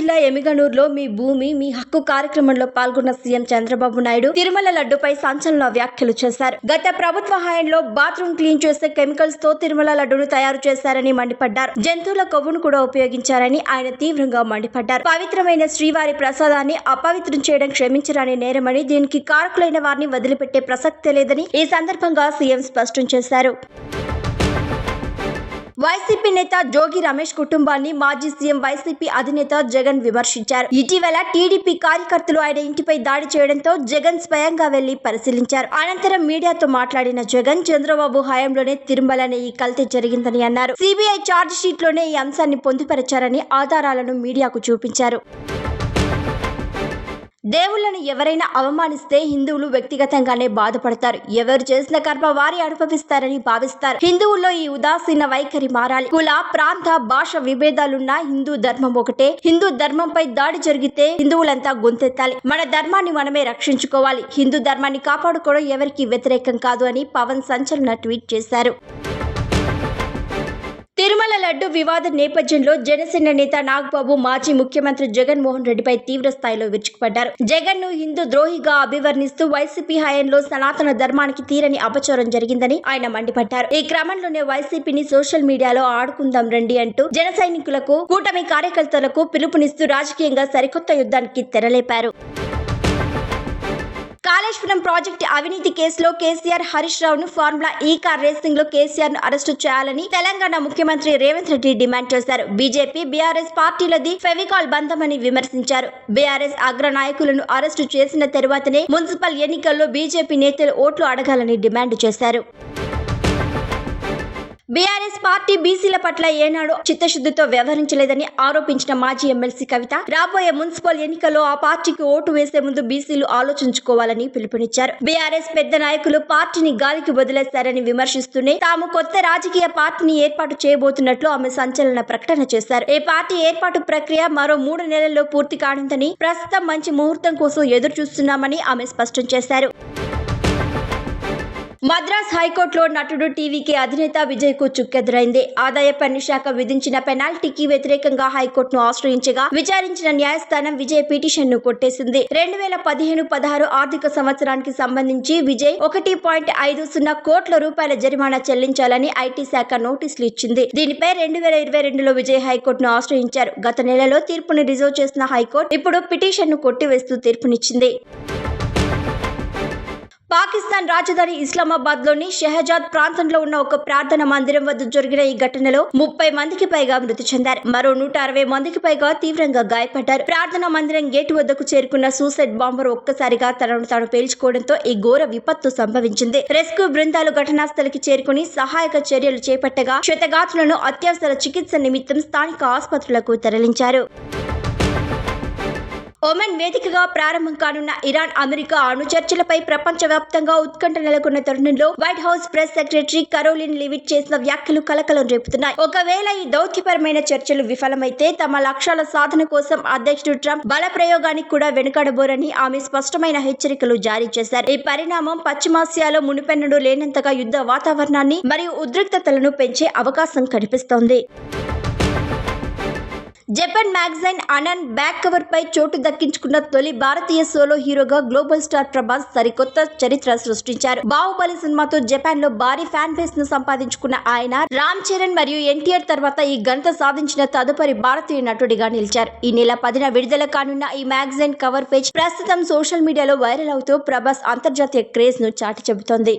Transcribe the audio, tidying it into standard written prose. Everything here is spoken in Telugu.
జిల్లా ఎమిగనూరులో మీ భూమి మీ హక్కు కార్యక్రమంలో పాల్గొన్న సీఎం చంద్రబాబు నాయుడు తిరుమల లడ్డుపై సంచలన వ్యాఖ్యలు చేశారు. గత ప్రభుత్వ హయాంలో బాత్రూమ్ క్లీన్ చేసే కెమికల్స్ తో తిరుమల లడ్డును తయారు చేశారని మండిపడ్డారు. జంతువుల కొవ్వును కూడా ఉపయోగించారని ఆయన తీవ్రంగా మండిపడ్డారు. పవిత్రమైన శ్రీవారి ప్రసాదాన్ని అపవిత్రం చేయడం క్షమించరాని నేరమని, దీనికి కారకులైన వారిని వదిలిపెట్టే ప్రసక్తే లేదని ఈ సందర్భంగా సీఎం స్పష్టం చేశారు. వైసీపీ నేత జోగి రమేష్ కుటుంబాన్ని మాజీ సీఎం వైసీపీ అధినేత జగన్ విమర్శించారు. ఇటీవల టీడీపీ కార్యకర్తలు ఆయన ఇంటిపై దాడి చేయడంతో జగన్ స్వయంగా వెళ్లి పరిశీలించారు. అనంతరం మీడియాతో మాట్లాడిన జగన్, చంద్రబాబు హయాంలోనే తిరుమలనే ఈ కల్తీ జరిగిందని అన్నారు. సిబిఐ ఛార్జ్ షీట్ లోనే ఈ అంశాన్ని పొందుపరిచారని ఆధారాలను మీడియాకు చూపించారు. దేవుళ్లను ఎవరైనా అవమానిస్తే హిందువులు వ్యక్తిగతంగానే బాధపడతారు. ఎవరు చేసిన కర్మ వారి అనుభవిస్తారని భావిస్తారు. హిందువుల్లో ఈ ఉదాసీన వైఖరి మారాలి. కుల, ప్రాంత, భాష విభేదాలున్నా హిందూ ధర్మం ఒకటే. హిందూ ధర్మంపై దాడి జరిగితే హిందువులంతా గొంతెత్తాలి. మన ధర్మాన్ని మనమే రక్షించుకోవాలి. హిందూ ధర్మాన్ని కాపాడుకోవడం ఎవరికి వ్యతిరేకం కాదు అని పవన్ సంచలన ట్వీట్ చేశారు. తిరుమల లడ్డు వివాద నేపథ్యంలో జనసేన నేత నాగబాబు మాజీ ముఖ్యమంత్రి జగన్మోహన్ రెడ్డిపై తీవ్ర స్థాయిలో విరుచుకుపడ్డారు. జగన్ ను హిందూ ద్రోహిగా అభివర్ణిస్తూ వైసీపీ హయాంలో సనాతన ధర్మానికి తీరని అపచారం జరిగిందని ఆయన మండిపడ్డారు. ఈ క్రమంలోనే వైసీపీని సోషల్ మీడియాలో ఆడుకుందాం రండి అంటూ జన సైనికులకు, కూటమి కార్యకర్తలకు పిలుపునిస్తూ రాజకీయంగా సరికొత్త యుద్ధానికి తెరలేపారు. కాళేశ్వరం ప్రాజెక్టు అవినీతి కేసులో కేసీఆర్, హరీష్ రావును ఫార్ములా ఈ కార్ రేసింగ్ లో కేసీఆర్ ను అరెస్టు చేయాలని తెలంగాణ ముఖ్యమంత్రి రేవంత్ రెడ్డి డిమాండ్ చేశారు. బీజేపీ, బీఆర్ఎస్ పార్టీలది ఫెవికాల్ బంధమని విమర్శించారు. బీఆర్ఎస్ అగ్ర నాయకులను అరెస్టు చేసిన తరువాతనే మున్సిపల్ ఎన్నికల్లో బీజేపీ నేతలు ఓట్లు అడగాలని డిమాండ్ చేశారు. బీఆర్ఎస్ పార్టీ బీసీల పట్ల ఏనాడు చిత్తశుద్ధితో వ్యవహరించలేదని ఆరోపించిన మాజీ ఎమ్మెల్సీ కవిత, రాబోయే మున్సిపల్ ఎన్నికల్లో ఆ పార్టీకి ఓటు వేసే ముందు బీసీలు ఆలోచించుకోవాలని పిలుపునిచ్చారు. బీఆర్ఎస్ పెద్ద నాయకులు పార్టీని గాలికి వదిలేశారని విమర్శిస్తూనే తాము కొత్త రాజకీయ పార్టీని ఏర్పాటు చేయబోతున్నట్లు ఆమె సంచలన ప్రకటన చేశారు. ఈ పార్టీ ఏర్పాటు ప్రక్రియ మరో 3 నెలల్లో పూర్తి కానుందని, ప్రస్తుతం మంచి ముహూర్తం కోసం ఎదురు చూస్తున్నామని ఆమె స్పష్టం చేశారు. మద్రాస్ హైకోర్టులో నటుడు టీవీకే అధినేత విజయ్ కు చుక్కెదురైంది. ఆదాయ పన్ను శాఖ విధించిన పెనాల్టీకి వ్యతిరేకంగా హైకోర్టును ఆశ్రయించగా విచారించిన న్యాయస్థానం విజయ్ పిటిషన్ ను కొట్టేసింది. 2015-16 ఆర్థిక సంవత్సరానికి సంబంధించి విజయ్ 1.50 కోట్ల రూపాయల జరిమానా చెల్లించాలని ఐటీ శాఖ నోటీసులు ఇచ్చింది. దీనిపై 2022లో విజయ్ హైకోర్టును ఆశ్రయించారు. గత నెలలో తీర్పును రిజర్వ్ చేసిన హైకోర్టు ఇప్పుడు పిటిషన్ ను కొట్టివేస్తూ తీర్పునిచ్చింది. పాకిస్తాన్ రాజధాని ఇస్లామాబాద్ లోని షెహజాద్ ప్రాంతంలో ఉన్న ఒక ప్రార్థన మందిరం వద్ద జరిగిన ఈ ఘటనలో 30 మందికి పైగా మృతి చెందారు. మరో 160 మందికి పైగా తీవ్రంగా గాయపడ్డారు. ప్రార్థనా మందిరం గేటు వద్దకు చేరుకున్న సూసైడ్ బాంబర్ ఒక్కసారిగా తనను తాను పేల్చుకోవడంతో ఈ ఘోర విపత్తు సంభవించింది. రెస్క్యూ బృందాలు ఘటనా స్థలికి చేరుకుని సహాయక చర్యలు చేపట్టగా క్షతగాత్రులను అత్యవసర చికిత్స నిమిత్తం స్థానిక ఆసుపత్రులకు తరలించారు. ఒమన్ వేదికగా ప్రారంభం కానున్న ఇరాన్, అమెరికా అణు చర్చలపై ప్రపంచవ్యాప్తంగా ఉత్కంఠ నెలకొన్న తరుణంలో white house press secretary Karoline leave it చేసిన వ్యాఖ్యలు కలకలం రేపుతున్నాయి. ఒకవేళ ఈ దౌత్యపరమైన చర్చలు విఫలమైతే తమ లక్ష్యాల సాధన కోసం అధ్యక్షుడు ట్రంప్ బల ప్రయోగానికి కూడా వెనుకడబోరని ఆమె స్పష్టమైన హెచ్చరికలు జారీ చేశారు. ఈ పరిణామం పశ్చిమాసియాలో మునుపెన్నడూ లేనంతగా యుద్ధ వాతావరణాన్ని మరియు ఉద్రిక్తతలను పెంచే అవకాశం కనిపిస్తోంది. జపాన్ మ్యాగజైన్ అనన్ బ్యాక్ కవర్ పై చోటు దక్కించుకున్న తొలి భారతీయ సోలో హీరోగా గ్లోబల్ స్టార్ ప్రభాస్ సరికొత్త చరిత్ర సృష్టించారు. బాహుబలి సినిమాతో జపాన్ లో భారీ ఫ్యాన్ బేస్ ను సంపాదించుకున్న ఆయన రామ్ చరణ్ మరియు ఎన్టీఆర్ తర్వాత ఈ ఘనత సాధించిన తదుపరి భారతీయ నటుడిగా నిలిచారు. ఈ నెల 10న విడుదల కానున్న ఈ మ్యాగజైన్ కవర్ పేజ్ ప్రస్తుతం సోషల్ మీడియాలో వైరల్ అవుతూ ప్రభాస్ అంతర్జాతీయ క్రేజ్ ను చాటి చెబుతోంది.